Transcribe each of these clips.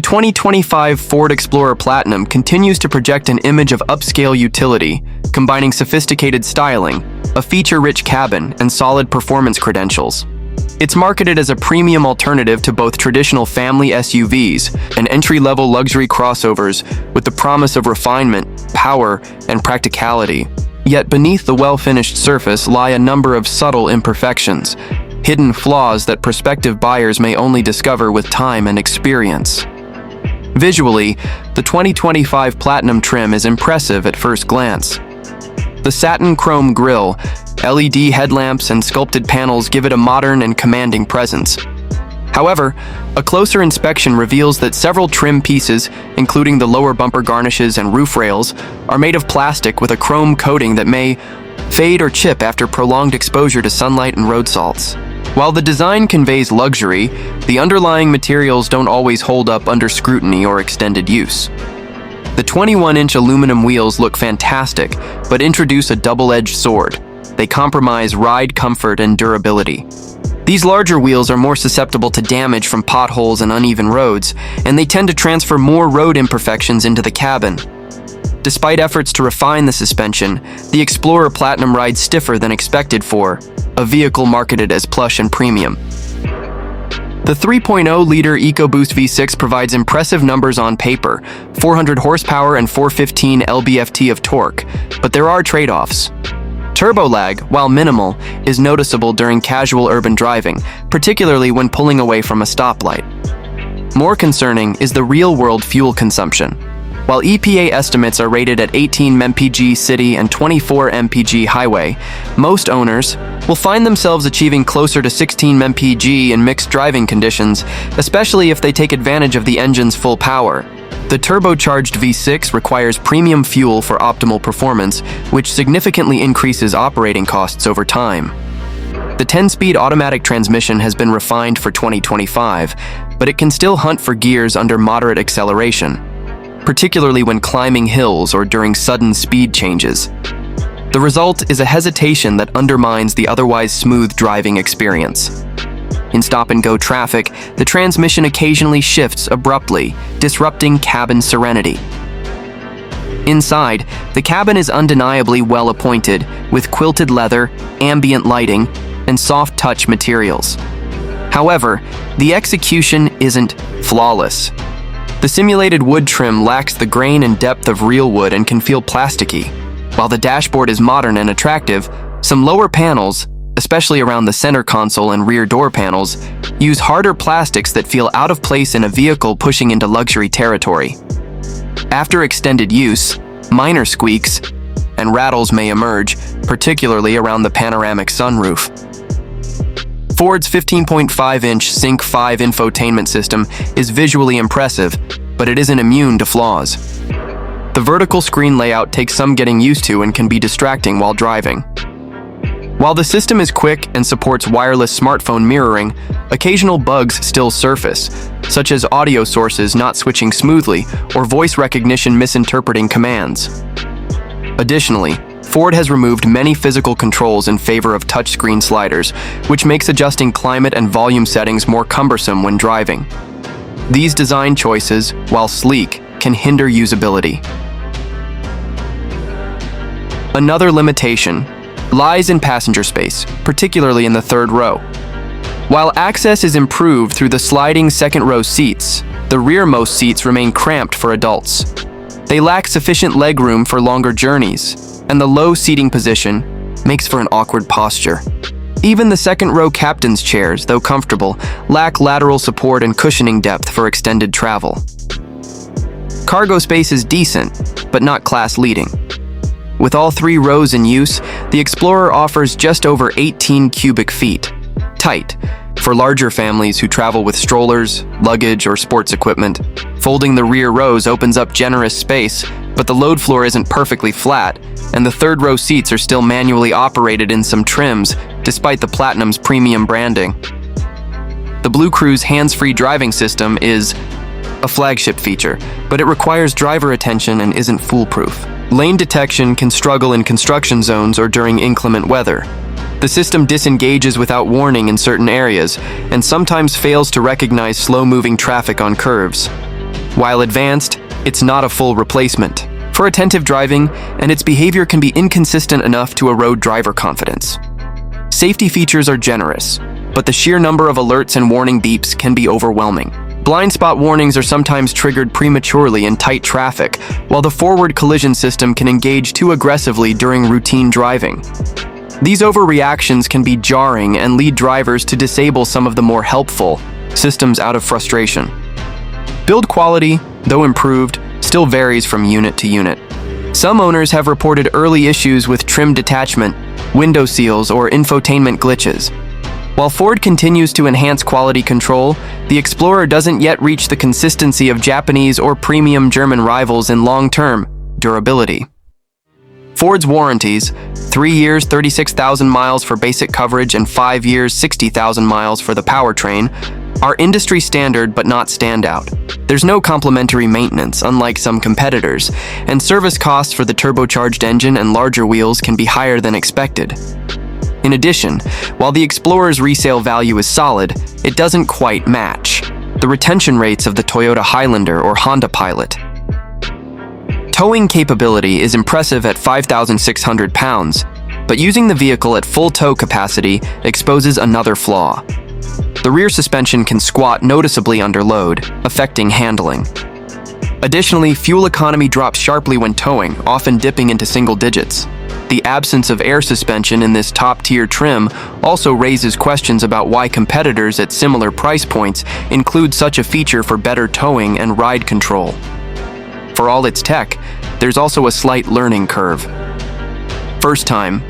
2025 Ford Explorer Platinum continues to project an image of upscale utility, combining sophisticated styling, a feature-rich cabin, and solid performance credentials. It's marketed as a premium alternative to both traditional family SUVs and entry-level luxury crossovers with the promise of refinement, power, and practicality. Yet beneath the well-finished surface lie a number of subtle imperfections, hidden flaws that prospective buyers may only discover with time and experience. Visually, the 2025 Platinum trim is impressive at first glance. The satin chrome grille, LED headlamps, and sculpted panels give it a modern and commanding presence. However, a closer inspection reveals that several trim pieces, including the lower bumper garnishes and roof rails, are made of plastic with a chrome coating that may fade or chip after prolonged exposure to sunlight and road salts. While the design conveys luxury, the underlying materials don't always hold up under scrutiny or extended use. The 21-inch aluminum wheels look fantastic, but introduce a double-edged sword. They compromise ride comfort and durability. These larger wheels are more susceptible to damage from potholes and uneven roads, and they tend to transfer more road imperfections into the cabin. Despite efforts to refine the suspension, the Explorer Platinum rides stiffer than expected for a vehicle marketed as plush and premium. The 3.0-liter EcoBoost V6 provides impressive numbers on paper, 400 horsepower and 415 lb-ft of torque, but there are trade-offs. Turbo lag, while minimal, is noticeable during casual urban driving, particularly when pulling away from a stoplight. More concerning is the real-world fuel consumption. While EPA estimates are rated at 18 mpg city and 24 mpg highway, most owners will find themselves achieving closer to 16 mpg in mixed driving conditions, especially if they take advantage of the engine's full power. The turbocharged V6 requires premium fuel for optimal performance, which significantly increases operating costs over time. The 10-speed automatic transmission has been refined for 2025, but it can still hunt for gears under moderate acceleration, particularly when climbing hills or during sudden speed changes. The result is a hesitation that undermines the otherwise smooth driving experience. In stop-and-go traffic, the transmission occasionally shifts abruptly, disrupting cabin serenity. Inside, the cabin is undeniably well-appointed, with quilted leather, ambient lighting, and soft-touch materials. However, the execution isn't flawless. The simulated wood trim lacks the grain and depth of real wood and can feel plasticky. While the dashboard is modern and attractive, some lower panels, especially around the center console and rear door panels, use harder plastics that feel out of place in a vehicle pushing into luxury territory. After extended use, minor squeaks and rattles may emerge, particularly around the panoramic sunroof. Ford's 15.5-inch Sync 5 infotainment system is visually impressive, but it isn't immune to flaws. The vertical screen layout takes some getting used to and can be distracting while driving. While the system is quick and supports wireless smartphone mirroring, occasional bugs still surface, such as audio sources not switching smoothly or voice recognition misinterpreting commands. Additionally, Ford has removed many physical controls in favor of touchscreen sliders, which makes adjusting climate and volume settings more cumbersome when driving. These design choices, while sleek, can hinder usability. Another limitation lies in passenger space, particularly in the third row. While access is improved through the sliding second-row seats, the rearmost seats remain cramped for adults. They lack sufficient legroom for longer journeys, and the low seating position makes for an awkward posture. Even the second-row captain's chairs, though comfortable, lack lateral support and cushioning depth for extended travel. Cargo space is decent, but not class-leading. With all three rows in use, the Explorer offers just over 18 cubic feet. Tight for larger families who travel with strollers, luggage, or sports equipment. Folding the rear rows opens up generous space, but the load floor isn't perfectly flat, and the third row seats are still manually operated in some trims, despite the Platinum's premium branding. The Blue Cruise hands-free driving system is a flagship feature, but it requires driver attention and isn't foolproof. Lane detection can struggle in construction zones or during inclement weather. The system disengages without warning in certain areas, and sometimes fails to recognize slow-moving traffic on curves. While advanced, it's not a full replacement for attentive driving, and its behavior can be inconsistent enough to erode driver confidence. Safety features are generous, but the sheer number of alerts and warning beeps can be overwhelming. Blind spot warnings are sometimes triggered prematurely in tight traffic, while the forward collision system can engage too aggressively during routine driving. These overreactions can be jarring and lead drivers to disable some of the more helpful systems out of frustration. Build quality, though improved, still varies from unit to unit. Some owners have reported early issues with trim detachment, window seals, or infotainment glitches. While Ford continues to enhance quality control, the Explorer doesn't yet reach the consistency of Japanese or premium German rivals in long-term durability. Ford's warranties, 3 years, 36,000 miles for basic coverage and 5 years, 60,000 miles for the powertrain, are industry standard but not standout. There's no complimentary maintenance, unlike some competitors, and service costs for the turbocharged engine and larger wheels can be higher than expected. In addition, while the Explorer's resale value is solid, it doesn't quite match the retention rates of the Toyota Highlander or Honda Pilot. Towing capability is impressive at 5,600 pounds, but using the vehicle at full tow capacity exposes another flaw. The rear suspension can squat noticeably under load, affecting handling. Additionally, fuel economy drops sharply when towing, often dipping into single digits. The absence of air suspension in this top-tier trim also raises questions about why competitors at similar price points include such a feature for better towing and ride control. For all its tech, there's also a slight learning curve. First time,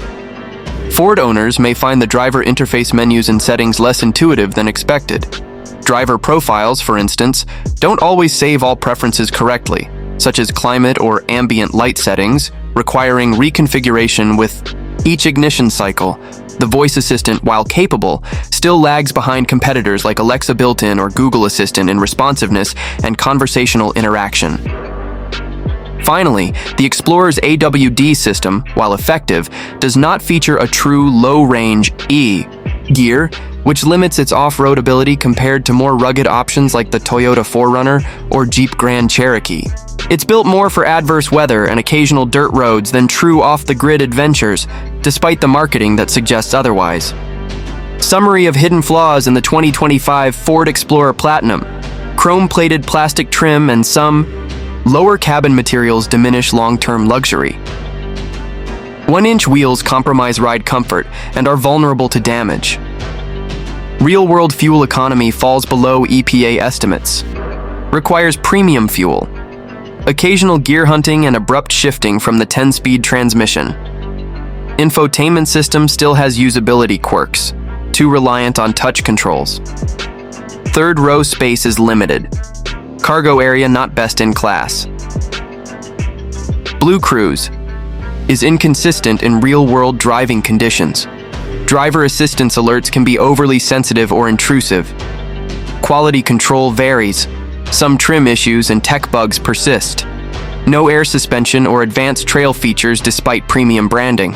Ford owners may find the driver interface menus and settings less intuitive than expected. Driver profiles, for instance, don't always save all preferences correctly, such as climate or ambient light settings, requiring reconfiguration with each ignition cycle. The voice assistant, while capable, still lags behind competitors like Alexa built-in or Google Assistant in responsiveness and conversational interaction. Finally, the Explorer's AWD system, while effective, does not feature a true low-range E gear, which limits its off-road ability compared to more rugged options like the Toyota 4Runner or Jeep Grand Cherokee. It's built more for adverse weather and occasional dirt roads than true off-the-grid adventures, despite the marketing that suggests otherwise. Summary of hidden flaws in the 2025 Ford Explorer Platinum: chrome-plated plastic trim and some lower cabin materials diminish long-term luxury. 1-inch wheels compromise ride comfort and are vulnerable to damage. Real-world fuel economy falls below EPA estimates. Requires premium fuel. Occasional gear hunting and abrupt shifting from the 10-speed transmission. Infotainment system still has usability quirks, too reliant on touch controls. Third row space is limited. Cargo area not best in class. Blue Cruise is inconsistent in real-world driving conditions. Driver assistance alerts can be overly sensitive or intrusive. Quality control varies. Some trim issues and tech bugs persist. No air suspension or advanced trail features despite premium branding.